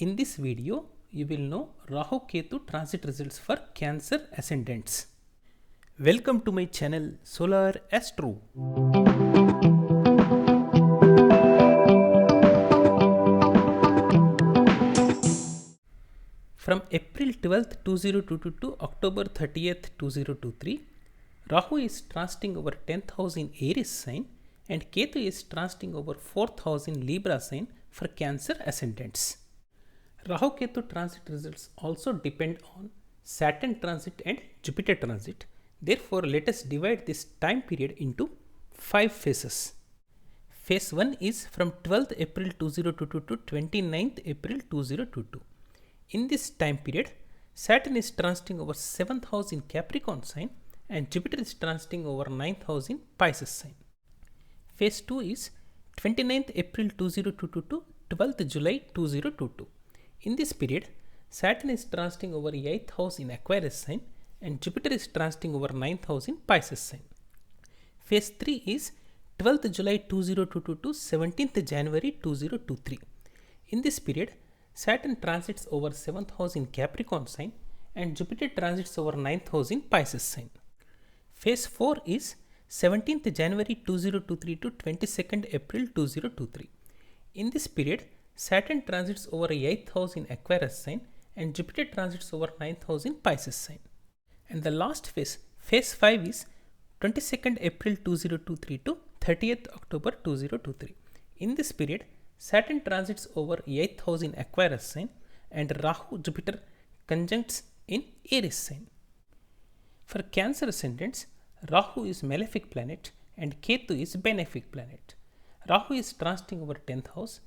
In this video, you will know Rahu Ketu transit results for Cancer ascendants. Welcome to my channel Solar Astro. From April 12th 2022 to October 30th 2023, Rahu is transiting over 10th house in Aries sign and Ketu is transiting over 4th house in Libra sign for Cancer ascendants. Rahu Ketu transit results also depend on Saturn transit and Jupiter transit. Therefore, let us divide this time period into 5 phases. Phase 1 is from 12th April 2022 to 29th April 2022. In this time period, Saturn is transiting over 7th house in Capricorn sign and Jupiter is transiting over 9th house in Pisces sign. Phase 2 is 29th April 2022 to 12th July 2022. In this period, Saturn is transiting over 8th house in Aquarius sign and Jupiter is transiting over 9th house in Pisces sign. Phase 3 is 12th July 2022 to 17th January 2023. In this period, Saturn transits over 7th house in Capricorn sign and Jupiter transits over 9th house in Pisces sign. Phase 4 is 17th January 2023 to 22nd April 2023. In this period, Saturn transits over 8th house in Aquarius sign and Jupiter transits over 9th house in Pisces sign. And the last phase, phase 5 is 22nd April 2023 to 30th October 2023. In this period, Saturn transits over 8th house in Aquarius sign and Rahu Jupiter conjuncts in Aries sign. For Cancer ascendants, Rahu is malefic planet and Ketu is benefic planet. Rahu is transiting over 10th house.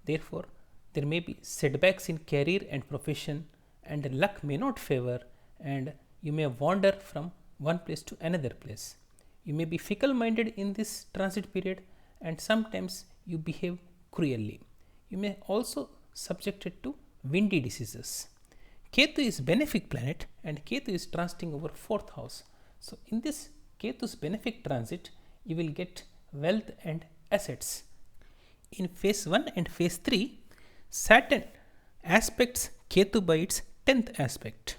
Therefore, there may be setbacks in career and profession and luck may not favor and you may wander from one place to another place. You may be fickle-minded in this transit period and sometimes you behave cruelly. You may also subjected to windy diseases. Ketu is benefic planet and Ketu is transiting over 4th house. So, in this Ketu's benefic transit, you will get wealth and assets. In phase 1 and phase 3, Saturn aspects Ketu by its 10th aspect.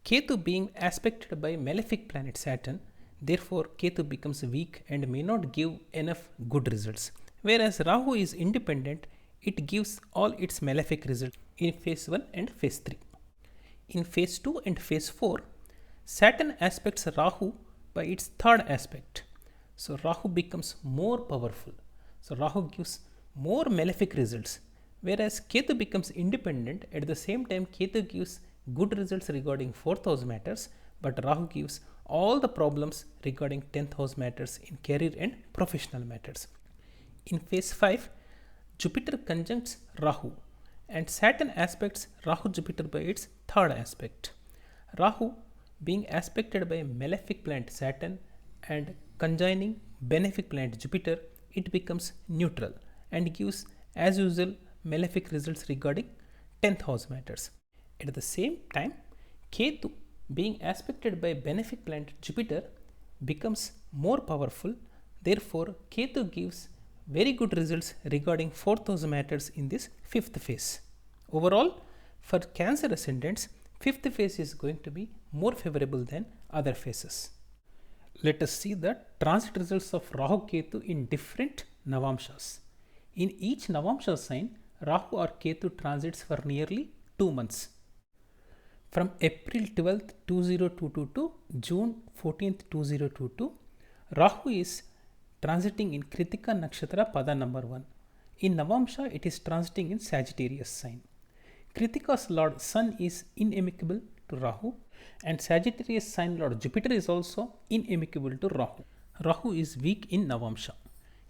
Ketu being aspected by malefic planet Saturn, therefore Ketu becomes weak and may not give enough good results. Whereas Rahu is independent, it gives all its malefic results in phase 1 and phase 3. In phase 2 and phase 4, Saturn aspects Rahu by its 3rd aspect. So Rahu becomes more powerful. So Rahu gives more malefic results, whereas Ketu becomes independent. At the same time, Ketu gives good results regarding 4th house matters, but Rahu gives all the problems regarding 10th house matters in career and professional matters. In phase 5, Jupiter conjuncts Rahu and Saturn aspects Rahu Jupiter by its 3rd aspect. Rahu being aspected by malefic planet Saturn and conjoining benefic planet Jupiter, it becomes neutral and gives as usual malefic results regarding 10th house matters. At the same time, Ketu being aspected by benefic planet Jupiter becomes more powerful. Therefore, Ketu gives very good results regarding 4th house matters in this 5th phase. Overall, for Cancer ascendants, 5th phase is going to be more favorable than other phases. Let us see the transit results of Rahu Ketu in different Navamshas. In each Navamsha sign, Rahu or Ketu transits for nearly 2 months. From April 12th 2022 to June 14th 2022, Rahu is transiting in Kritika Nakshatra Pada number 1. In Navamsha, it is transiting in Sagittarius sign. Kritika's Lord Sun is inamicable to Rahu and Sagittarius sign Lord Jupiter is also inamicable to Rahu. Rahu is weak in Navamsha.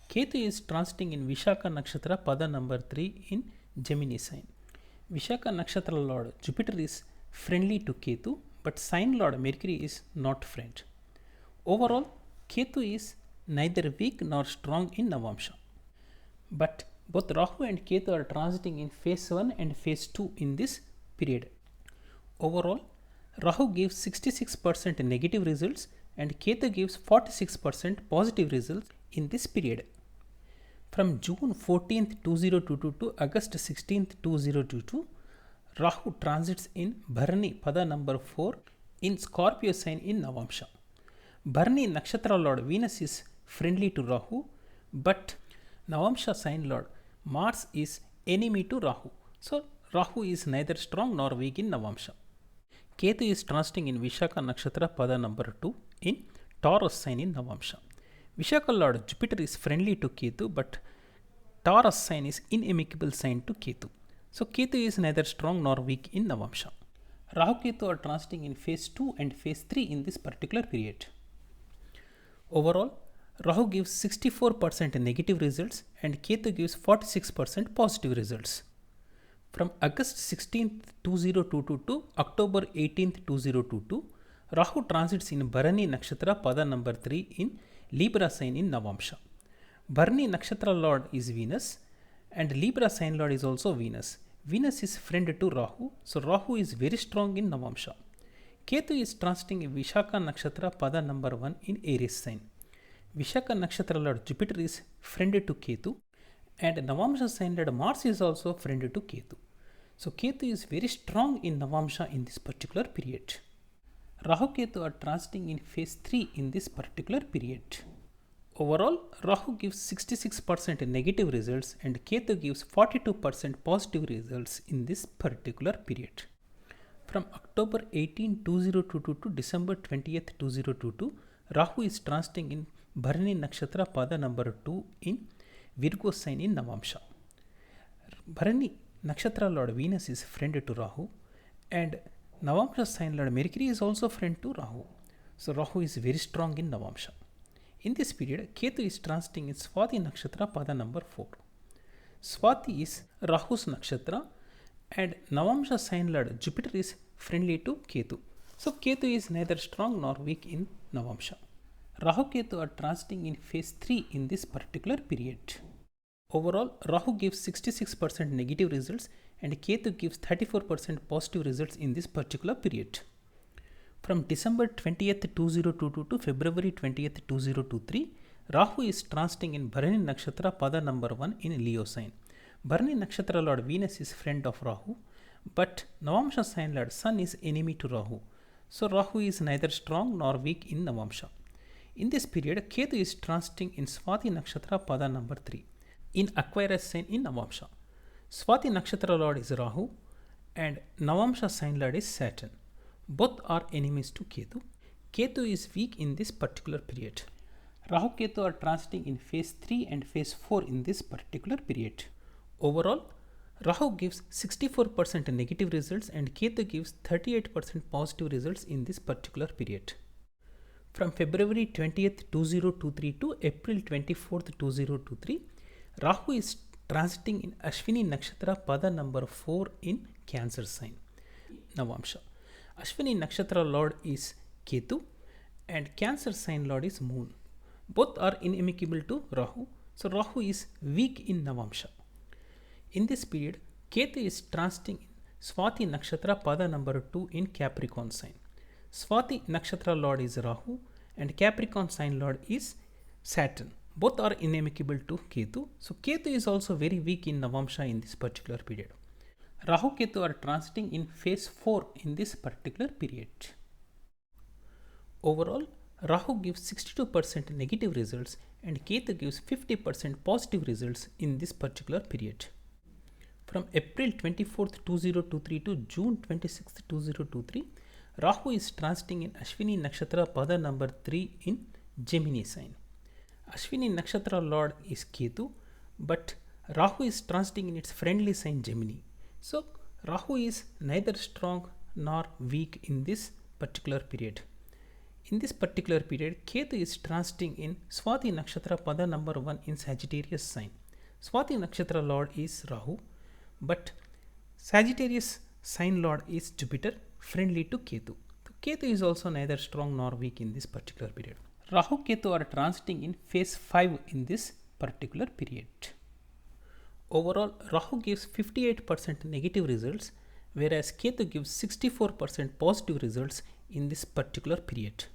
Ketu is transiting in Vishaka Nakshatra Pada number 3 in Gemini sign. Vishaka Nakshatra Lord Jupiter is friendly to Ketu, but sign Lord Mercury is not friend. Overall, Ketu is neither weak nor strong in Navamsha. But both Rahu and Ketu are transiting in phase 1 and phase 2 in this period. Overall, Rahu gives 66% negative results and Ketu gives 46% positive results in this period. From June 14th, 2022 to August 16th, 2022, Rahu transits in Bharani, pada number 4, in Scorpio sign in Navamsha. Bharani Nakshatra Lord Venus is friendly to Rahu, but Navamsha sign Lord Mars is enemy to Rahu. So Rahu is neither strong nor weak in Navamsha. Ketu is transiting in Vishaka Nakshatra pada number 2 in Taurus sign in Navamsha. Vishaka Lord Jupiter is friendly to Ketu, but Taurus sign is inimical sign to Ketu. So Ketu is neither strong nor weak in Navamsha. Rahu Ketu are transiting in phase 2 and phase 3 in this particular period. Overall, Rahu gives 64% negative results and Ketu gives 46% positive results. From August 16th, 2022 to October 18th, 2022, Rahu transits in Bharani Nakshatra pada number 3 in Libra sign in Navamsha. Bharani Nakshatra Lord is Venus and Libra sign Lord is also Venus. Venus is friend to Rahu, so Rahu is very strong in Navamsha. Ketu is transiting in Vishaka Nakshatra pada number 1 in Aries sign. Vishaka Nakshatra Lord Jupiter is friend to Ketu and Navamsha sign Lord Mars is also friend to Ketu. So Ketu is very strong in Navamsha in this particular period. Rahu Ketu are transiting in phase 3 in this particular period. Overall, Rahu gives 66% negative results and Ketu gives 42% positive results in this particular period. From October 18, 2022 to December 20th, 2022, Rahu is transiting in Bharani Nakshatra pada number 2 in Virgo sign in Navamsha. Bharani Nakshatra Lord Venus is friend to Rahu and Navamsha sign Lord Mercury is also friend to Rahu. So Rahu is very strong in Navamsha. In this period, Ketu is transiting in Swati Nakshatra pada number 4. Swati is Rahu's Nakshatra and Navamsha sign Lord Jupiter is friendly to Ketu. So Ketu is neither strong nor weak in Navamsha. Rahu Ketu are transiting in phase 3 in this particular period. Overall, Rahu gives 66% negative results and Ketu gives 34% positive results in this particular period. From December 20th, 2022 to February 20th, 2023, Rahu is transiting in Bharani Nakshatra pada number 1 in Leo sign. Bharani Nakshatra Lord Venus is friend of Rahu, but Navamsha sign Lord Sun is enemy to Rahu. So Rahu is neither strong nor weak in Navamsha. In this period, Ketu is transiting in Swati Nakshatra pada number 3 in Aquarius sign in Navamsha. Swati Nakshatra Lord is Rahu and Navamsha sign Lord is Saturn. Both are enemies to Ketu. Ketu is weak in this particular period. Rahu Ketu are transiting in phase 3 and phase 4 in this particular period. Overall, Rahu gives 64% negative results and Ketu gives 38% positive results in this particular period. From February 20th, 2023 to April 24th, 2023, Rahu is transiting in Ashwini Nakshatra pada number 4 in Cancer sign, Navamsha. Ashwini Nakshatra Lord is Ketu and Cancer sign Lord is Moon. Both are inimical to Rahu, so Rahu is weak in Navamsha. In this period, Ketu is transiting in Swati Nakshatra pada number 2 in Capricorn sign. Swati Nakshatra Lord is Rahu and Capricorn sign Lord is Saturn. Both are inimical to Ketu. So Ketu is also very weak in Navamsha in this particular period. Rahu Ketu are transiting in phase 4 in this particular period. Overall, Rahu gives 62% negative results and Ketu gives 50% positive results in this particular period. From April 24th, 2023 to June 26th, 2023, Rahu is transiting in Ashwini Nakshatra pada number 3 in Gemini sign. Ashwini Nakshatra Lord is Ketu, but Rahu is transiting in its friendly sign Gemini. So Rahu is neither strong nor weak in this particular period. In this particular period, Ketu is transiting in Swati Nakshatra pada number 1 in Sagittarius sign. Swati Nakshatra Lord is Rahu, but Sagittarius sign Lord is Jupiter, friendly to Ketu. So Ketu is also neither strong nor weak in this particular period. Rahu Ketu are transiting in phase 5 in this particular period. Overall, Rahu gives 58% negative results, whereas Ketu gives 64% positive results in this particular period.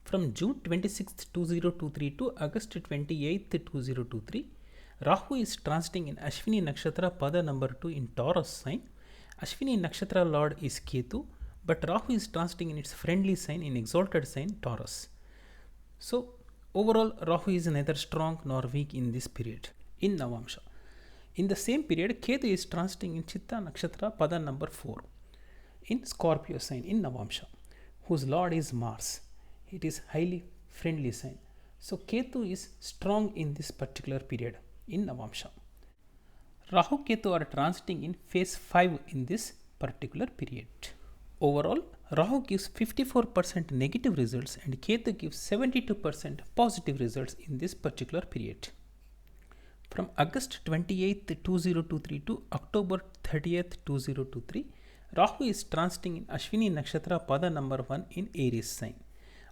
From June 26th, 2023 to August 28th, 2023, Rahu is transiting in Ashwini Nakshatra Pada number 2 in Taurus sign. Ashwini Nakshatra Lord is Ketu, but Rahu is transiting in its friendly sign in exalted sign Taurus. So overall Rahu is neither strong nor weak in this period in Navamsha. In the same period, Ketu is transiting in Chitta Nakshatra Pada number 4 in Scorpio sign in Navamsha, whose Lord is Mars. It is highly friendly sign. So Ketu is strong in this particular period in Navamsha. Rahu Ketu are transiting in phase 5 in this particular period. Overall, Rahu gives 54% negative results and Ketu gives 72% positive results in this particular period. From August 28th, 2023 to October 30th, 2023, Rahu is transiting in Ashwini Nakshatra Pada number 1 in Aries sign.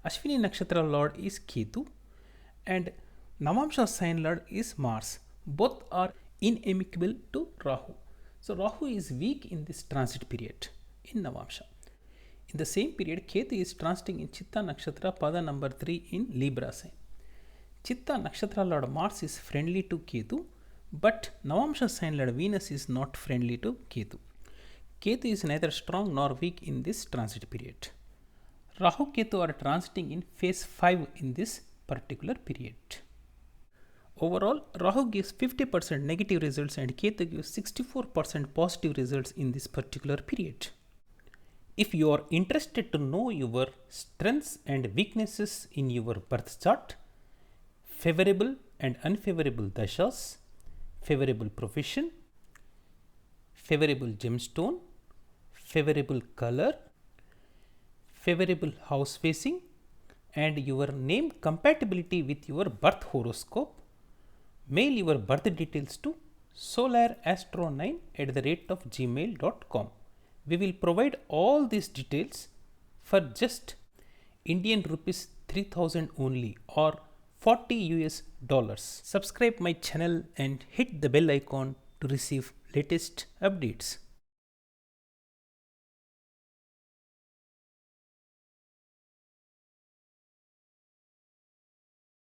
Ashwini Nakshatra Lord is Ketu and Navamsha sign Lord is Mars. Both are inimical to Rahu. So Rahu is weak in this transit period in Navamsha. In the same period, Ketu is transiting in Chitta Nakshatra Pada number 3 in Libra sign. Chitta Nakshatra Lord Mars is friendly to Ketu, but Navamsha sign Lord Venus is not friendly to Ketu. Ketu is neither strong nor weak in this transit period. Rahu Ketu are transiting in phase 5 in this particular period. Overall, Rahu gives 50% negative results and Ketu gives 64% positive results in this particular period. If you are interested to know your strengths and weaknesses in your birth chart, favorable and unfavorable dashas, favorable profession, favorable gemstone, favorable color, favorable house facing, and your name compatibility with your birth horoscope, mail your birth details to solarastro9@gmail.com. We will provide all these details for just Indian rupees 3000 only or $40 US. Subscribe my channel and hit the bell icon to receive latest updates.